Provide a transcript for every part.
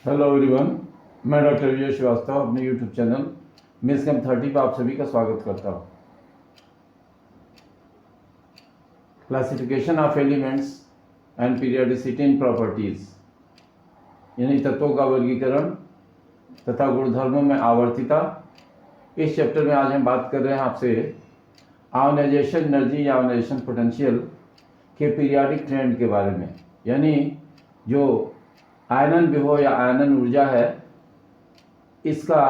Hello everyone, मैं doctor विजय श्रीवास्तव अपने YouTube channel miss cam 30 पर आप सभी का स्वागत करता हूँ। Classification of elements and periodicity in properties, यानी तत्वों का वर्गीकरण तथा गुणधर्मों में आवर्तिता। इस चैप्टर में आज हम बात कर रहे हैं आपसे आयोनाइजेशन एनर्जी या आयोनाइजेशन पोटेंशियल के पीरियाडिक ट्रेंड के बारे में, यानी जो आयनन विभव या आयनन ऊर्जा है इसका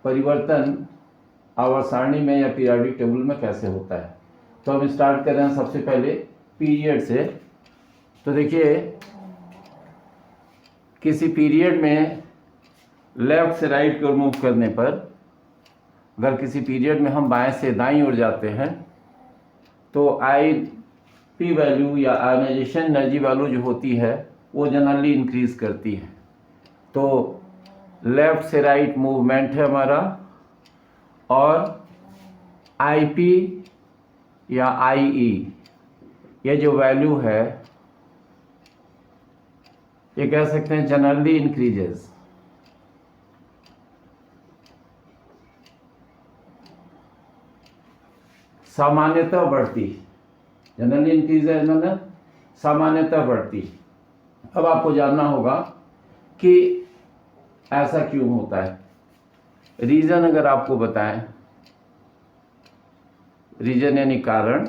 परिवर्तन आवर्त सारणी में या पीरियाडिक टेबल में कैसे होता है। तो हम स्टार्ट कर रहे हैं सबसे पहले पीरियड से। तो देखिए, किसी पीरियड में लेफ्ट से राइट को मूव करने पर, अगर किसी पीरियड में हम बाएं से दाईं ओर जाते हैं तो आई पी वैल्यू या आयोनाइजेशन एनर्जी वैल्यू जो होती है वो जनरली इंक्रीज करती है। तो लेफ्ट से राइट मूवमेंट है हमारा, और आईपी या आईई ये जो वैल्यू है ये कह सकते हैं जनरली इंक्रीजेस। सामान्यतः बढ़ती, जनरली इंक्रीजेस मतलब सामान्यतः बढ़ती। अब आपको जानना होगा कि ऐसा क्यों होता है। रीजन अगर आपको बताएं, रीजन यानी कारण,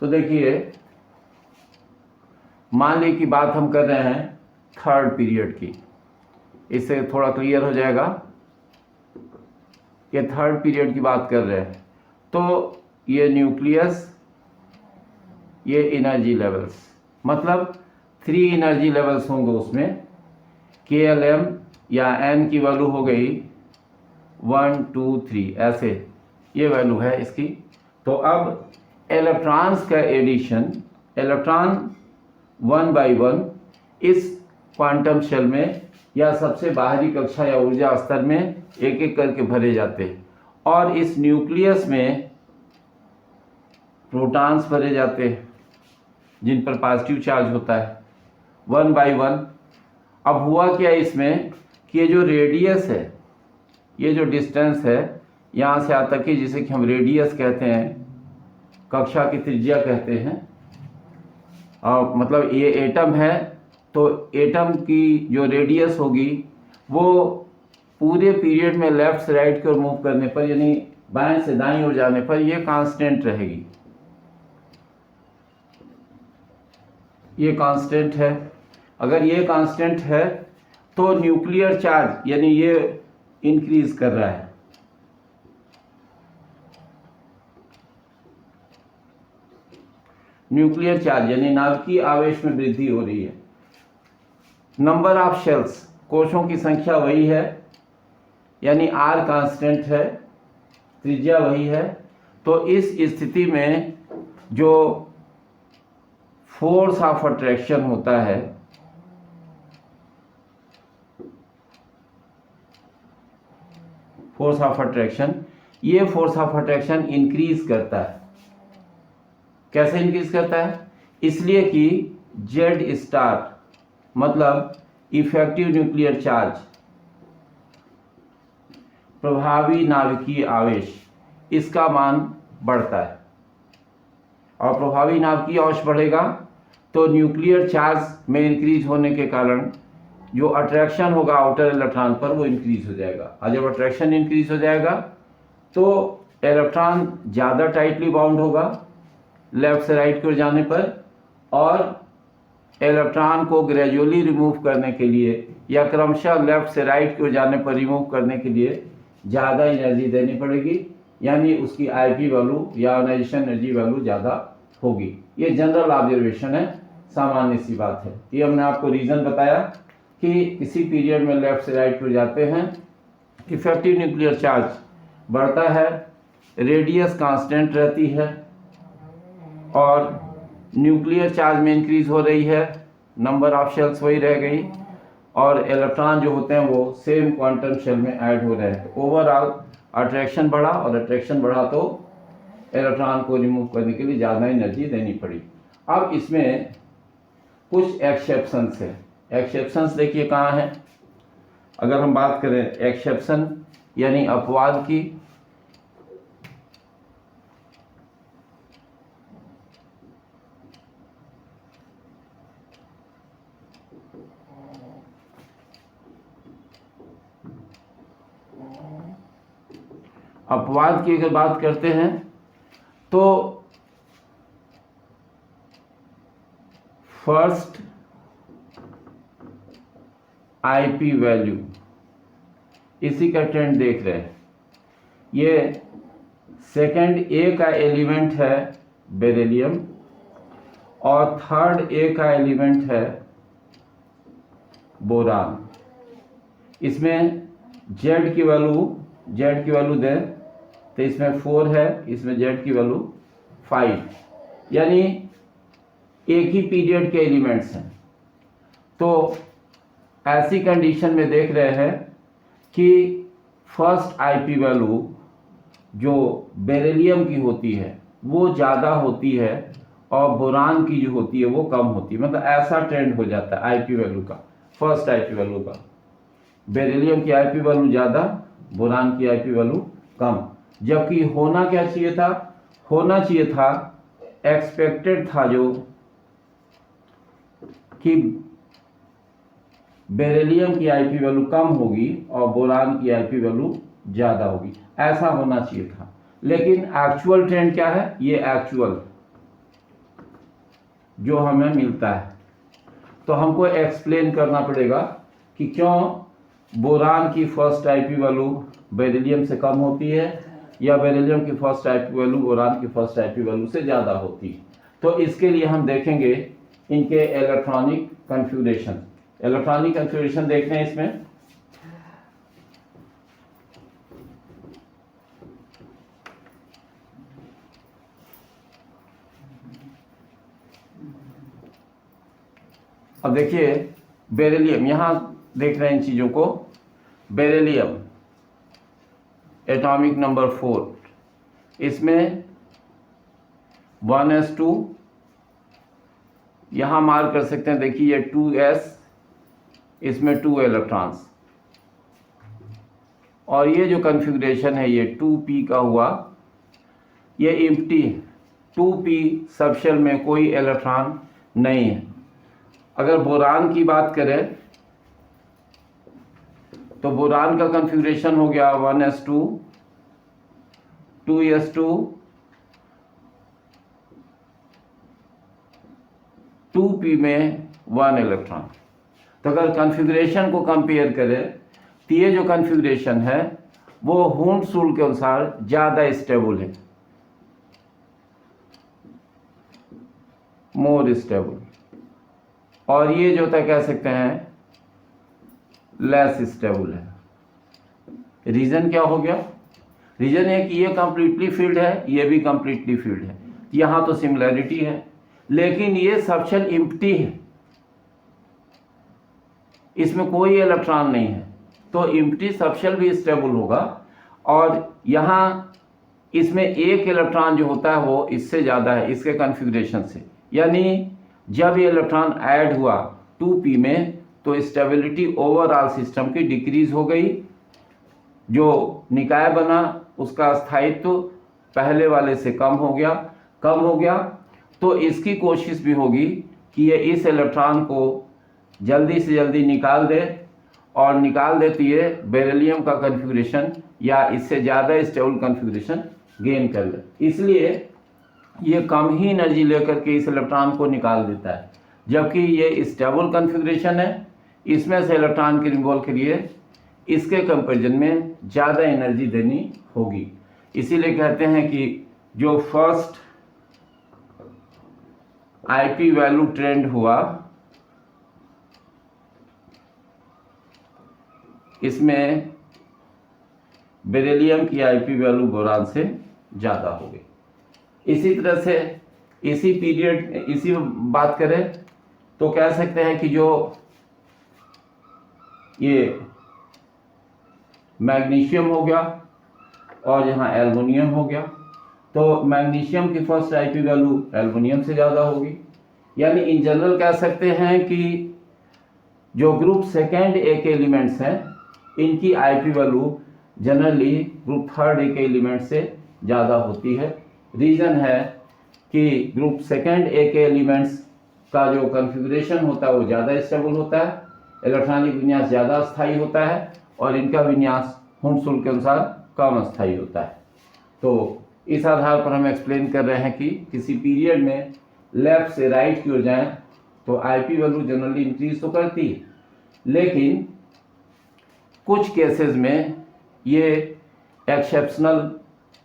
तो देखिए मान ली की बात हम कर रहे हैं थर्ड पीरियड की, इससे थोड़ा क्लियर हो जाएगा। ये थर्ड पीरियड की बात कर रहे हैं तो ये न्यूक्लियस, ये एनर्जी लेवल्स, मतलब 3 एनर्जी लेवल्स होंगे उसमें। KLM या N की वैल्यू हो गई 1 2 3, ऐसे ये वैल्यू है इसकी। तो अब इलेक्ट्रॉन्स का एडिशन, इलेक्ट्रॉन 1 by 1 इस क्वांटम शेल में या सबसे बाहरी कक्षा या ऊर्जा स्तर में एक एक करके भरे जाते हैं, और इस न्यूक्लियस में प्रोटॉन्स भरे जाते हैं जिन पर पॉजिटिव चार्ज होता है 1 by 1। अब हुआ क्या इसमें कि ये जो रेडियस है, ये जो डिस्टेंस है यहाँ से यहाँ तक की, जिसे कि हम रेडियस कहते हैं, कक्षा की त्रिज्या कहते हैं, और मतलब ये एटम है तो एटम की जो रेडियस होगी वो पूरे पीरियड में लेफ्ट से राइट की ओर मूव करने पर, यानी बाएं से दाईं ओर जाने पर ये कांस्टेंट रहेगी। ये कांस्टेंट है। अगर ये कांस्टेंट है तो न्यूक्लियर चार्ज यानी ये इंक्रीज कर रहा है। न्यूक्लियर चार्ज यानी नाभिकीय आवेश में वृद्धि हो रही है। नंबर ऑफ शेल्स, कोशों की संख्या वही है, यानी R कांस्टेंट है, त्रिज्या वही है। तो इस स्थिति में जो फोर्स ऑफ अट्रैक्शन होता है, फोर्स ऑफ अट्रैक्शन, ये फोर्स ऑफ अट्रैक्शन इंक्रीज करता है। कैसे इंक्रीज करता है? इसलिए कि Z स्टार मतलब इफेक्टिव न्यूक्लियर चार्ज, प्रभावी नाभिकीय आवेश, इसका मान बढ़ता है। और प्रभावी नाभिकीय आवेश बढ़ेगा तो न्यूक्लियर चार्ज में इंक्रीज होने के कारण जो अट्रैक्शन होगा आउटर इलेक्ट्रॉन पर वो इंक्रीज हो जाएगा। और जब अट्रैक्शन इंक्रीज हो जाएगा तो इलेक्ट्रॉन ज़्यादा टाइटली बाउंड होगा लेफ्ट से राइट की ओर जाने पर, और इलेक्ट्रॉन को ग्रेजुअली रिमूव करने के लिए या क्रमशः लेफ्ट से राइट की ओर जाने पर रिमूव करने के लिए ज़्यादा एनर्जी देनी पड़ेगी, यानी उसकी आईपी वैल्यू या आयोनाइजेशन एनर्जी वैल्यू ज़्यादा होगी। ये जनरल ऑब्जर्वेशन है, सामान्य सी बात है। ये हमने आपको रीज़न बताया कि किसी पीरियड में लेफ्ट से राइट को जाते हैं, इफेक्टिव न्यूक्लियर चार्ज बढ़ता है, रेडियस कांस्टेंट रहती है, और न्यूक्लियर चार्ज में इंक्रीज हो रही है, नंबर ऑफ शेल्स वही रह गई, और इलेक्ट्रॉन जो होते हैं वो सेम क्वांटम शेल में ऐड हो रहे हैं। तो ओवरऑल अट्रैक्शन बढ़ा, और अट्रैक्शन बढ़ा तो इलेक्ट्रॉन को रिमूव करने के लिए ज़्यादा एनर्जी देनी पड़ी। अब इसमें कुछ एक्सेप्शंस है। एक्सेप्शंस देखिए कहाँ है। अगर हम बात करें एक्सेप्शन यानी अपवाद की, अपवाद की अगर बात करते हैं तो फर्स्ट आईपी वैल्यू, इसी का ट्रेंड देख रहे हैं। ये सेकंड ए का एलिमेंट है बेरिलियम और थर्ड ए का एलिमेंट है बोरान। इसमें जेड की वैल्यू दें तो इसमें 4 है, इसमें जेड की वैल्यू 5, यानी एक ही पीरियड के एलिमेंट्स हैं। तो ऐसी कंडीशन में देख रहे हैं कि फर्स्ट आईपी वैल्यू जो बेरिलियम की होती है वो ज़्यादा होती है और बोरान की जो होती है वो कम होती है। मतलब ऐसा ट्रेंड हो जाता है आईपी वैल्यू का, फर्स्ट आईपी वैल्यू का। बेरिलियम की आईपी वैल्यू ज़्यादा, बोरान की आईपी वैल्यू कम। जबकि होना क्या चाहिए था? होना चाहिए था, एक्सपेक्टेड था जो कि बेरिलियम की आईपी वैल्यू कम होगी और बोरान की आईपी वैल्यू ज़्यादा होगी, ऐसा होना चाहिए था। लेकिन एक्चुअल ट्रेंड क्या है? ये एक्चुअल जो हमें मिलता है। तो हमको एक्सप्लेन करना पड़ेगा कि क्यों बोरान की फर्स्ट आईपी वैल्यू बेरिलियम से कम होती है या बेरिलियम की फर्स्ट आईपी वैल्यू बोरान की फर्स्ट आईपी वैल्यू से ज़्यादा होती है। तो इसके लिए हम देखेंगे इनके इलेक्ट्रॉनिक कन्फिगरेशन। इलेक्ट्रॉनिक कन्फिगरेशन देखते हैं इसमें। अब देखिए बेरिलियम, यहां देख रहे हैं इन चीजों को। बेरिलियम एटॉमिक नंबर 4, इसमें 1s2 यहां मार्क कर सकते हैं। देखिए ये 2s, इसमें 2 इलेक्ट्रॉन्स, और ये जो कन्फिगरेशन है ये 2p का हुआ, ये एम्प्टी 2p सबशेल में कोई इलेक्ट्रॉन नहीं है। अगर बोरान की बात करें तो बोरान का कन्फिगरेशन हो गया 1s2 2s2 2p में 1 इलेक्ट्रॉन। तो अगर कन्फिगरेशन को कंपेयर करें तो ये जो कन्फिगरेशन है वो हुंड्स रूल के अनुसार ज़्यादा स्टेबल है, मोर स्टेबल। और ये जो होता कह सकते हैं लेस स्टेबल है। रीजन क्या हो गया? रीजन है कि ये कंप्लीटली फील्ड है, ये भी कंप्लीटली फील्ड है। यहां तो सिमिलैरिटी है, लेकिन ये सबशेल एम्प्टी है, इसमें कोई इलेक्ट्रॉन नहीं है। तो एम्प्टी सबशेल भी स्टेबल होगा, और यहां इसमें एक इलेक्ट्रॉन जो होता है वो इससे ज़्यादा है इसके कन्फिगरेशन से। यानी जब ये इलेक्ट्रॉन ऐड हुआ 2p में तो स्टेबिलिटी ओवरऑल सिस्टम की डिक्रीज हो गई। जो निकाय बना उसका स्थायित्व पहले वाले से कम हो गया। तो इसकी कोशिश भी होगी कि ये इस इलेक्ट्रॉन को जल्दी से जल्दी निकाल दे, और निकाल देती है बेरिलियम का कन्फिगरेशन या इससे ज़्यादा स्टेबल कन्फिगरेशन गेन कर ले। इसलिए ये कम ही एनर्जी लेकर के इस इलेक्ट्रॉन को निकाल देता है। जबकि ये स्टेबल कन्फिगरेशन है, इसमें से इलेक्ट्रॉन के रिमूवल के लिए इसके कंपैरिजन में ज़्यादा एनर्जी देनी होगी। इसीलिए कहते हैं कि जो फर्स्ट आईपी वैल्यू ट्रेंड हुआ इसमें बेरिलियम की आईपी वैल्यू बोरान से ज़्यादा हो गई। इसी तरह से इसी बात करें तो कह सकते हैं कि जो ये मैग्नीशियम हो गया और यहाँ एल्युमिनियम हो गया, तो मैग्नीशियम की फर्स्ट आईपी वैल्यू एल्युमिनियम से ज़्यादा होगी, यानी इन जनरल कह सकते हैं कि जो ग्रुप सेकेंड ए के एलिमेंट्स हैं इनकी IP value generally group third A के एलिमेंट से ज़्यादा होती है। रीज़न है कि ग्रुप सेकेंड ए के एलिमेंट्स का जो कॉन्फ़िगरेशन होता है वो ज़्यादा स्टेबल होता है, इलेक्ट्रॉनिक विन्यास ज़्यादा स्थायी होता है और इनका विन्यास हुंसुल के अनुसार कम स्थायी होता है। तो इस आधार पर हम एक्सप्लेन कर रहे हैं कि किसी पीरियड में लेफ्ट से राइट की ओर जाएं तो आईपी वैल्यू जनरली इंक्रीज तो करती है, लेकिन कुछ केसेस में ये एक्सेप्शनल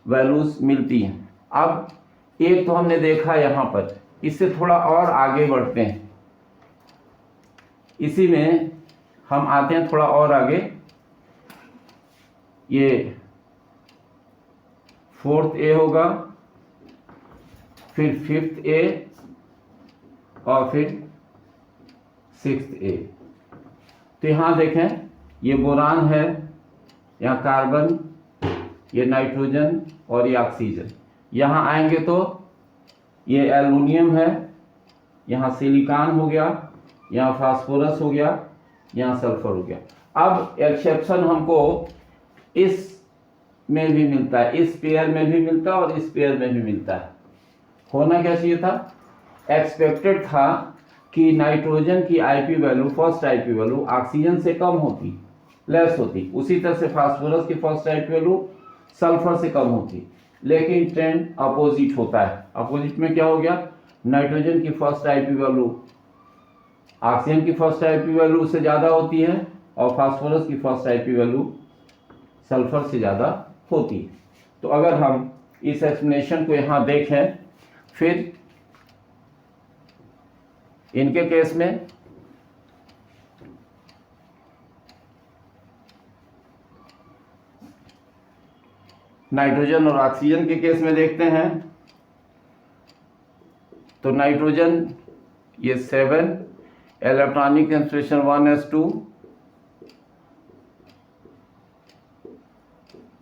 वैल्यूज मिलती हैं। अब एक तो हमने देखा यहाँ पर, इससे थोड़ा और आगे बढ़ते हैं, इसी में हम आते हैं थोड़ा और आगे। ये फोर्थ ए होगा, फिर फिफ्थ ए और फिर सिक्स्थ ए। तो यहाँ देखें ये बोरान है, यहाँ कार्बन, ये नाइट्रोजन और ये ऑक्सीजन। यहाँ आएंगे तो ये एल्युमिनियम है, यहाँ सिलिकॉन हो गया, यहाँ फास्फोरस हो गया, यहाँ सल्फर हो गया। अब एक्सेप्शन हमको इस में भी मिलता है, इस पेयर में भी मिलता है और इस पेयर में भी मिलता है। होना क्या चाहिए था, एक्सपेक्टेड था कि नाइट्रोजन की IP value, first IP value oxygen से कम होती, लेस होती। उसी तरह से फास्फोरस की फर्स्ट आईपी वैल्यू सल्फर से कम होती, लेकिन ट्रेंड अपोजिट होता है। अपोजिट में क्या हो गया, नाइट्रोजन की फर्स्ट आईपी वैल्यू ऑक्सीजन की फर्स्ट आईपी वैल्यू से ज़्यादा होती है और फास्फोरस की फर्स्ट आईपी वैल्यू सल्फर से ज़्यादा होती है। तो अगर हम इस एक्सप्लेनेशन को यहाँ देखें, फिर इनके केस में नाइट्रोजन और ऑक्सीजन के केस में देखते हैं। तो नाइट्रोजन ये 7 इलेक्ट्रॉनिक कॉन्फ़िगरेशन 1s2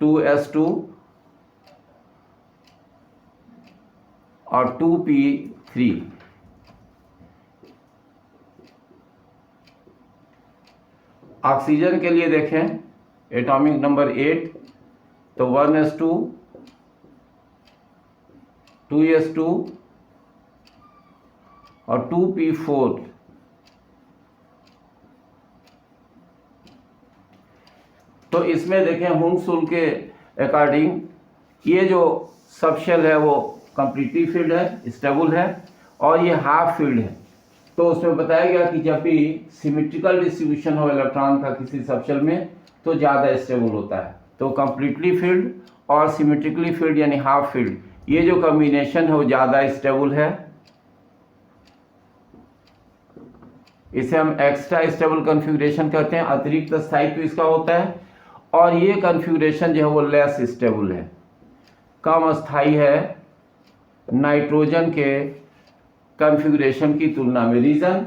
2s2 और 2p3। ऑक्सीजन के लिए देखें एटॉमिक नंबर 8, तो 1s2 2s2 और 2p4। तो इसमें देखें हुंसुल के अकॉर्डिंग ये जो सबशेल है वो कंप्लीटली फिल्ड है, स्टेबल है, और ये हाफ फिल्ड है। तो उसमें बताया गया कि जब भी सिमेट्रिकल डिस्ट्रीब्यूशन हो इलेक्ट्रॉन का किसी सबशेल में तो ज़्यादा स्टेबल होता है। तो कंप्लीटली फिल्ड और सिमेट्रिकली फिल्ड यानी हाफ फिल्ड, ये जो कॉम्बिनेशन है वो ज़्यादा स्टेबल है। इसे हम एक्स्ट्रा स्टेबल कॉन्फ़िगरेशन कहते हैं, अतिरिक्त स्थायित्व इसका होता है। और ये कॉन्फ़िगरेशन जो है वो लेस स्टेबल है, कम स्थायी है नाइट्रोजन के कॉन्फ़िगरेशन की तुलना में। रीज़न,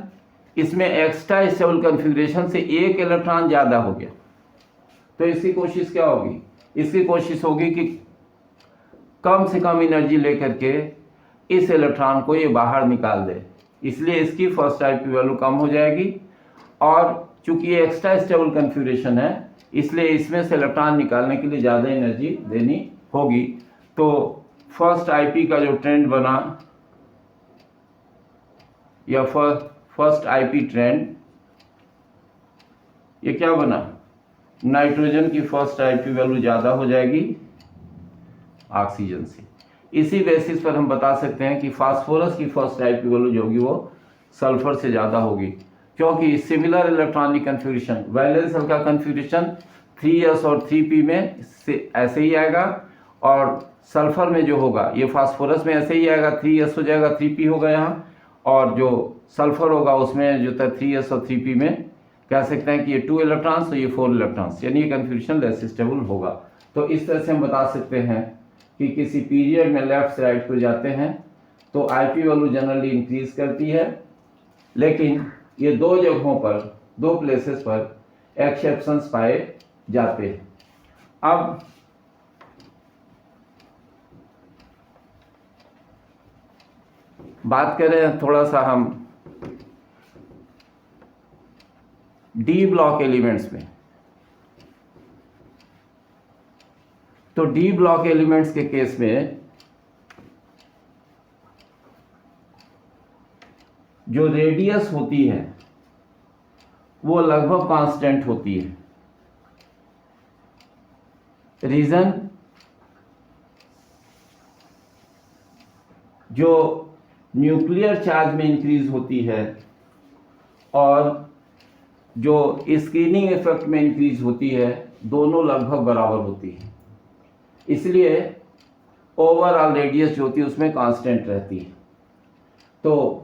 इसमें एक्स्ट्रा स्टेबल कॉन्फ़िगरेशन से एक इलेक्ट्रॉन ज़्यादा हो गया। तो इसकी कोशिश क्या होगी, इसकी कोशिश होगी कि कम से कम एनर्जी लेकर के इस इलेक्ट्रॉन को ये बाहर निकाल दे, इसलिए इसकी फर्स्ट आईपी वैल्यू कम हो जाएगी। और चूंकि ये एक्स्ट्रा स्टेबल कॉन्फ़िगरेशन है इसलिए इसमें से इलेक्ट्रॉन निकालने के लिए ज़्यादा एनर्जी देनी होगी। तो फर्स्ट आईपी का जो ट्रेंड बना या फर्स्ट आईपी ट्रेंड, ये क्या बना, नाइट्रोजन की फर्स्ट आईपी वैल्यू ज़्यादा हो जाएगी ऑक्सीजन से। इसी बेसिस पर हम बता सकते हैं कि फास्फोरस की फर्स्ट आईपी वैल्यू जो होगी वो सल्फर से ज़्यादा होगी, क्योंकि similar electronic configuration, valence shell का कन्फिग्रेशन 3s और 3p में ऐसे ही आएगा, और सल्फर में जो होगा ये फास्फोरस में ऐसे ही आएगा, 3s हो जाएगा 3p होगा यहाँ, और जो सल्फर होगा उसमें जो था 3s और 3p में कह सकते हैं कि ये 2 इलेक्ट्रॉन्स तो ये 4 इलेक्ट्रॉन्स, यानी ये कन्फ्यूजन लेस स्टेबल होगा। तो इस तरह से हम बता सकते हैं कि किसी पीरियड में लेफ्ट से राइट को जाते हैं तो आईपी वैल्यू जनरली इंक्रीज करती है, लेकिन ये दो जगहों पर, दो प्लेसेस पर एक्सेप्शंस पाए जाते हैं। अब बात करें थोड़ा सा हम डी ब्लॉक एलिमेंट्स में, तो डी ब्लॉक एलिमेंट्स के केस में जो रेडियस होती है वो लगभग कांस्टेंट होती है। रीजन, जो न्यूक्लियर चार्ज में इंक्रीज होती है और जो स्क्रीनिंग इफेक्ट में इंक्रीज होती है, दोनों लगभग बराबर होती है, इसलिए ओवरऑल रेडियस जो होती है उसमें कांस्टेंट रहती है। तो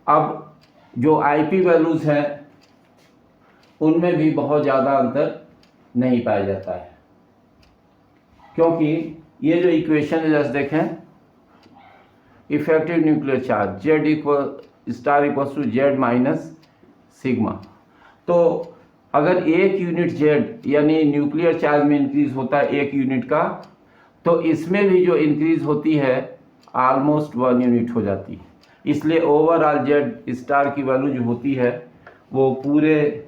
अब जो आईपी वैल्यूज हैं उनमें भी बहुत ज़्यादा अंतर नहीं पाया जाता है, क्योंकि ये जो इक्वेशन है जैसे देखें, effective nuclear charge Z equal star equal to Z minus sigma. तो अगर एक यूनिट जेड यानी न्यूक्लियर चार्ज में इंक्रीज होता है एक यूनिट का, तो इसमें भी जो इंक्रीज होती है ऑलमोस्ट 1 यूनिट हो जाती है। इसलिए ओवरऑल जेड स्टार की वैल्यू जो होती है वो पूरे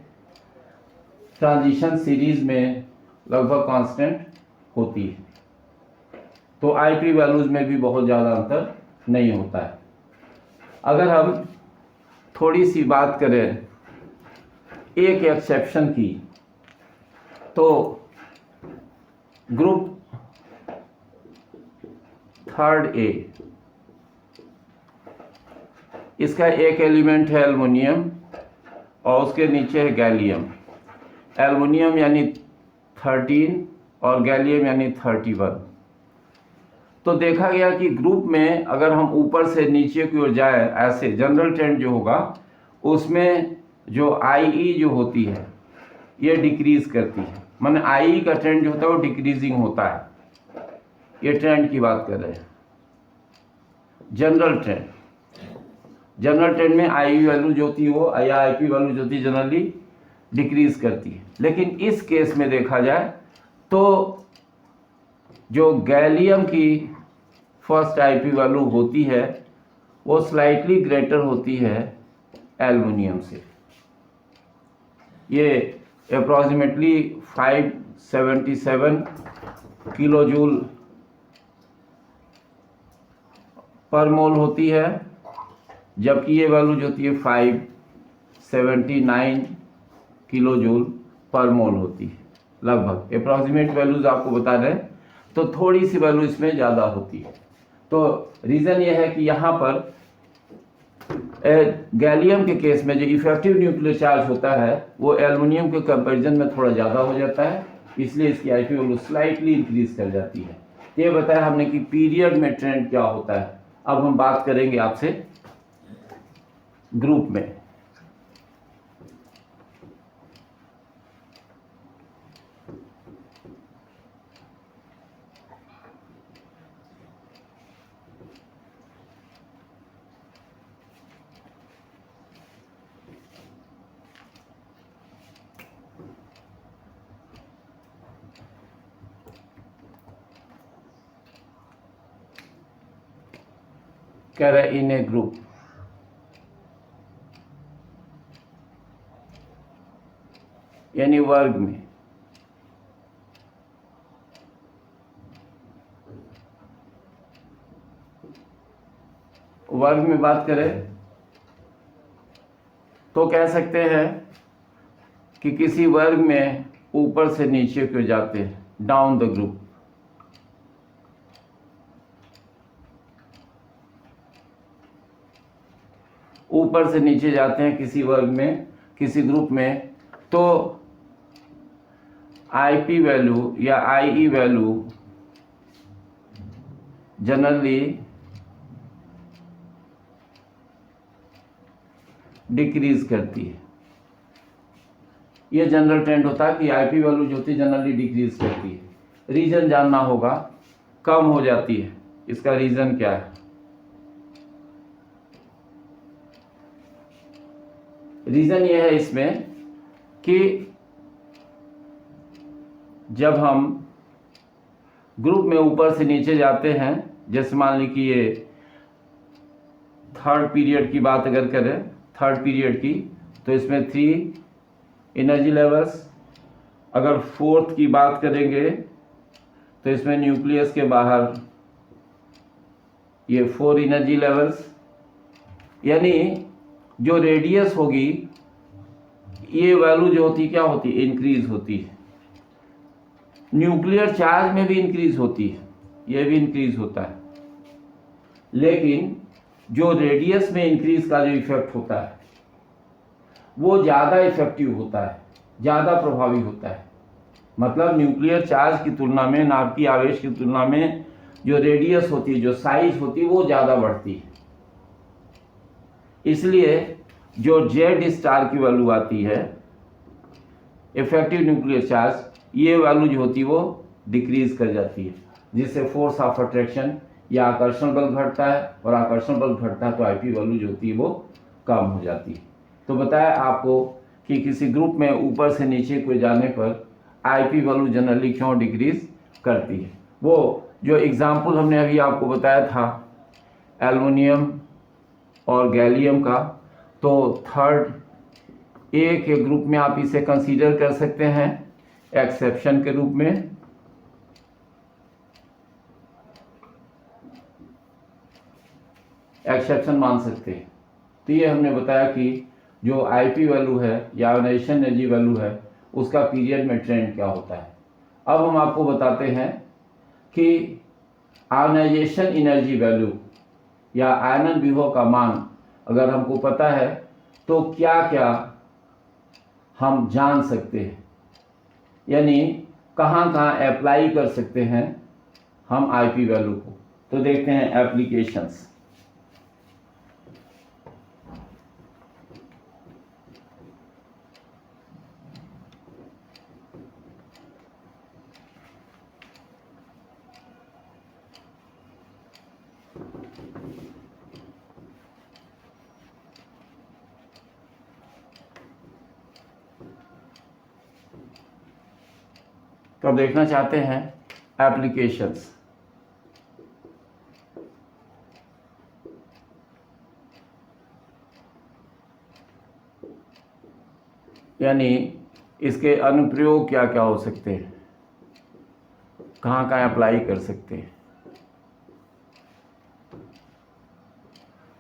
ट्रांजिशन सीरीज में लगभग कांस्टेंट होती है। तो आईपी वैल्यूज में भी बहुत ज़्यादा अंतर नहीं होता है। अगर हम थोड़ी सी बात करें एक एक्सेप्शन की, तो ग्रुप 3A, इसका एक एलिमेंट है एल्युमिनियम और उसके नीचे है गैलियम। एल्युमिनियम यानी 13 और गैलियम यानी 31। तो देखा गया कि ग्रुप में अगर हम ऊपर से नीचे की ओर जाए, ऐसे जनरल ट्रेंड जो होगा उसमें जो आई जो होती है ये डिक्रीज करती है, माने आई का ट्रेंड जो होता है वो डिक्रीजिंग होता है। ये ट्रेंड की बात कर रहे हैं, जनरल ट्रेंड। जनरल ट्रेंड में आई वैल्यू जो होती है वो या आईपी वैल्यू जो होती है जनरली डिक्रीज करती है। लेकिन इस केस में देखा जाए तो जो गैलियम की फर्स्ट आईपी वैल्यू होती है वो स्लाइटली ग्रेटर होती है एल्युमिनियम से। ये अप्रॉक्सीमेटली 577 किलो जूल पर मोल होती है, जबकि ये वैल्यू जो होती है 579 किलो जूल पर मोल होती है। लगभग अप्रॉक्सीमेट वैल्यूज आपको बता दें तो थोड़ी सी वैल्यू इसमें ज़्यादा होती है। तो रीज़न ये है कि यहाँ पर गैलियम के केस में जो इफेक्टिव न्यूक्लियर चार्ज होता है वो एल्युमिनियम के कंपैरिजन में थोड़ा ज़्यादा हो जाता है, इसलिए इसकी आईपी वैल्यू स्लाइटली इंक्रीज कर जाती है। ये बताया हमने कि पीरियड में ट्रेंड क्या होता है। अब हम बात करेंगे आपसे ग्रुप में। कह रहे इन ए ग्रुप, यानी वर्ग में बात करें तो कह सकते हैं कि किसी वर्ग में ऊपर से नीचे क्यों जाते हैं, डाउन द ग्रुप। ऊपर से नीचे जाते हैं किसी वर्ग में, किसी ग्रुप में, तो आईपी वैल्यू या आईई वैल्यू जनरली डिक्रीज करती है। ये जनरल ट्रेंड होता है कि आईपी वैल्यू जो होती है जनरली डिक्रीज करती है। रीजन जानना होगा, कम हो जाती है, इसका रीजन क्या है? रीजन ये है इसमें कि जब हम ग्रुप में ऊपर से नीचे जाते हैं, जैसे मान ली कि ये थर्ड पीरियड की बात अगर करें, थर्ड पीरियड की, तो इसमें 3 एनर्जी लेवल्स। अगर फोर्थ की बात करेंगे तो इसमें न्यूक्लियस के बाहर ये 4 एनर्जी लेवल्स। यानी जो रेडियस होगी ये वैल्यू जो होती क्या होती है, इंक्रीज होती है। न्यूक्लियर चार्ज में भी इंक्रीज होती है, ये भी इंक्रीज होता है, लेकिन जो रेडियस में इंक्रीज का जो इफेक्ट होता है वो ज़्यादा इफेक्टिव होता है, ज़्यादा प्रभावी होता है। मतलब न्यूक्लियर चार्ज की तुलना में, नाभिकीय आवेश की तुलना में जो रेडियस होती है, जो साइज होती है, वो ज़्यादा बढ़ती है। इसलिए जो जेड स्टार की वैल्यू आती है, इफेक्टिव न्यूक्लियर चार्ज, ये वैल्यू जो होती है वो डिक्रीज कर जाती है, जिससे फोर्स ऑफ अट्रैक्शन या आकर्षण बल घटता है, और आकर्षण बल घटता है तो आईपी वैल्यू जो होती है वो कम हो जाती है। तो बताया आपको कि किसी ग्रुप में ऊपर से नीचे को जाने पर आईपी वैल्यू जनरली क्यों डिक्रीज करती है। वो जो एग्जाम्पल हमने अभी आपको बताया था एल्युमिनियम और गैलियम का, तो थर्ड ए के ग्रुप में आप इसे कंसीडर कर सकते हैं एक्सेप्शन के रूप में। एक्सेप्शन मान सकते हैं। तो ये हमने बताया कि जो आईपी वैल्यू है या आयोनाइजेशन एनर्जी वैल्यू है उसका पीरियड में ट्रेंड क्या होता है। अब हम आपको बताते हैं कि आयोनाइजेशन एनर्जी वैल्यू या आयनन विभव का मान अगर हमको पता है तो क्या क्या हम जान सकते हैं, यानी कहाँ कहाँ अप्लाई कर सकते हैं हम आईपी वैल्यू को। तो देखते हैं एप्लीकेशंस। तो अब देखना चाहते हैं एप्लीकेशंस। यानी इसके अनुप्रयोग क्या क्या हो सकते हैं, कहाँ कहाँ अप्लाई कर सकते हैं।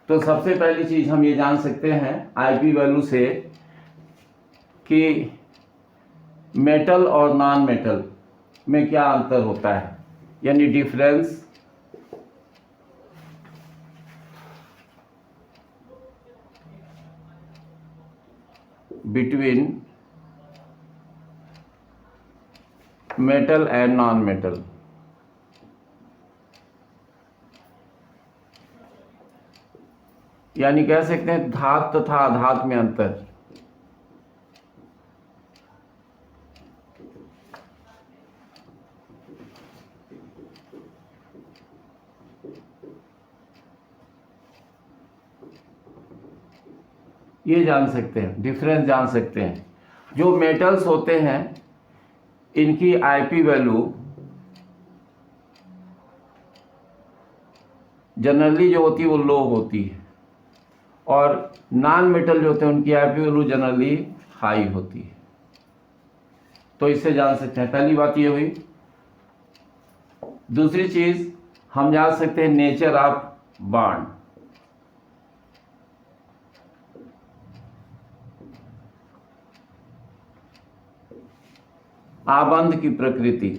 तो सबसे पहली चीज हम ये जान सकते हैं आईपी वैल्यू से कि मेटल और नॉन मेटल में क्या अंतर होता है, यानी difference between metal and non metal. यानी कह सकते हैं धातु तथा अधातु में अंतर। ये जान सकते हैं, डिफरेंस जान सकते हैं। जो मेटल्स होते हैं इनकी आईपी वैल्यू जनरली जो होती है वो लो होती है, और नॉन मेटल जो होते हैं उनकी आईपी वैल्यू जनरली हाई होती है। तो इससे जान सकते हैं, पहली बात ये हुई। दूसरी चीज हम जान सकते हैं नेचर ऑफ बॉन्ड। आबंध की प्रकृति।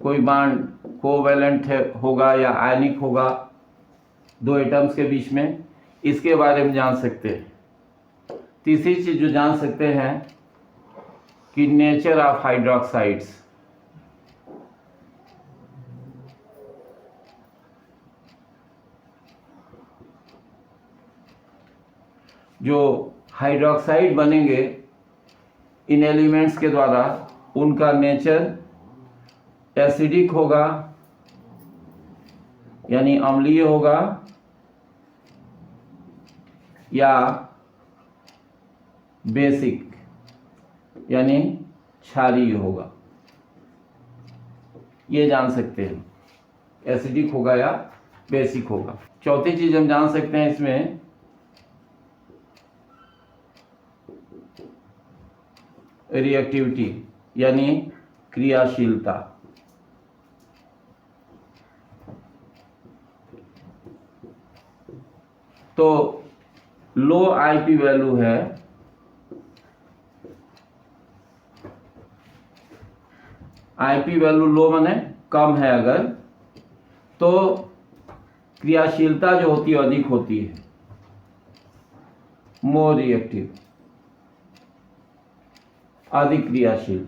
कोई बॉन्ड कोवैलेंट होगा या आयनिक होगा दो एटम्स के बीच में, इसके बारे में जान सकते हैं। तीसरी चीज जो जान सकते हैं कि नेचर ऑफ हाइड्रोक्साइड्स। जो हाइड्रोक्साइड बनेंगे इन एलिमेंट्स के द्वारा, उनका नेचर एसिडिक होगा यानी अम्लीय होगा, या बेसिक यानी क्षारीय होगा। ये जान सकते हैं, एसिडिक होगा या बेसिक होगा। चौथी चीज हम जान सकते हैं इसमें रिएक्टिविटी यानी क्रियाशीलता। तो लो आईपी वैल्यू है, आईपी वैल्यू लो माने कम है अगर, तो क्रियाशीलता जो होती है अधिक होती है, मोर रिएक्टिव, अधिक क्रियाशील।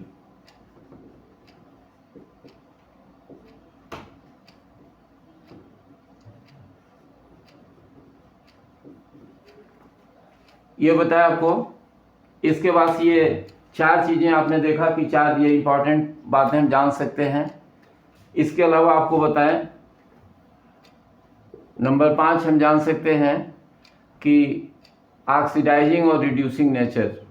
ये बताया आपको। इसके बाद ये 4 चीजें आपने देखा कि 4 ये इंपॉर्टेंट बातें हम जान सकते हैं। इसके अलावा आपको बताएं, नंबर 5 हम जान सकते हैं कि ऑक्सीडाइजिंग और रिड्यूसिंग नेचर।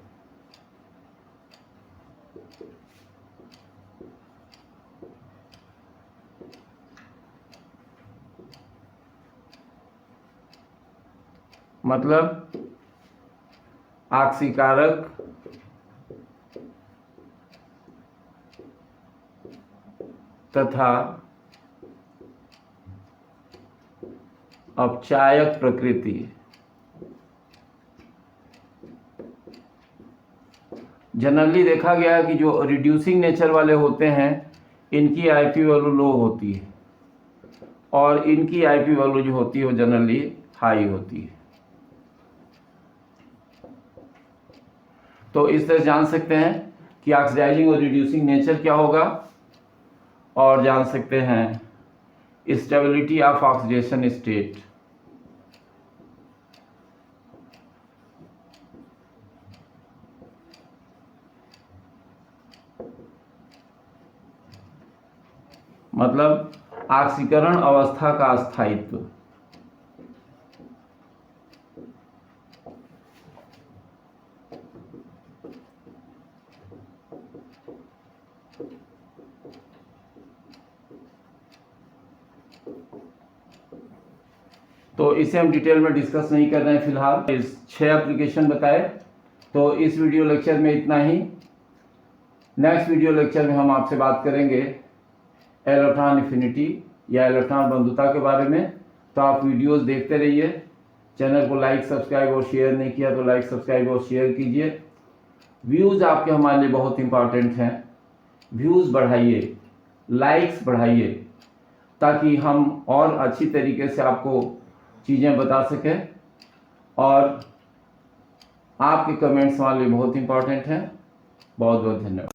मतलब ऑक्सीकारक तथा अपचायक प्रकृति। जनरली देखा गया है कि जो रिड्यूसिंग नेचर वाले होते हैं इनकी आईपी वैल्यू लो होती है और इनकी आईपी वैल्यू जो होती है वो जनरली हाई होती है। तो इस तरह जान सकते हैं कि ऑक्सीडाइजिंग और रिड्यूसिंग नेचर क्या होगा, और जान सकते हैं स्टेबिलिटी ऑफ ऑक्सीडेशन स्टेट। मतलब ऑक्सीकरण अवस्था का स्थायित्व। तो इसे हम डिटेल में डिस्कस नहीं कर रहे हैं फिलहाल। इस 6 एप्लीकेशन बताए। तो इस वीडियो लेक्चर में इतना ही। नेक्स्ट वीडियो लेक्चर में हम आपसे बात करेंगे इलेक्ट्रॉन एफिनिटी या इलेक्ट्रॉन बंधुता के बारे में। तो आप वीडियोस देखते रहिए। चैनल को लाइक सब्सक्राइब और शेयर नहीं किया तो लाइक सब्सक्राइब और शेयर कीजिए। व्यूज़ आपके हमारे लिए बहुत इंपॉर्टेंट हैं। व्यूज़ बढ़ाइए, लाइक्स बढ़ाइए, ताकि हम और अच्छी तरीके से आपको चीज़ें बता सकें। और आपके कमेंट्स हमारे लिए बहुत इंपॉर्टेंट हैं। बहुत बहुत धन्यवाद।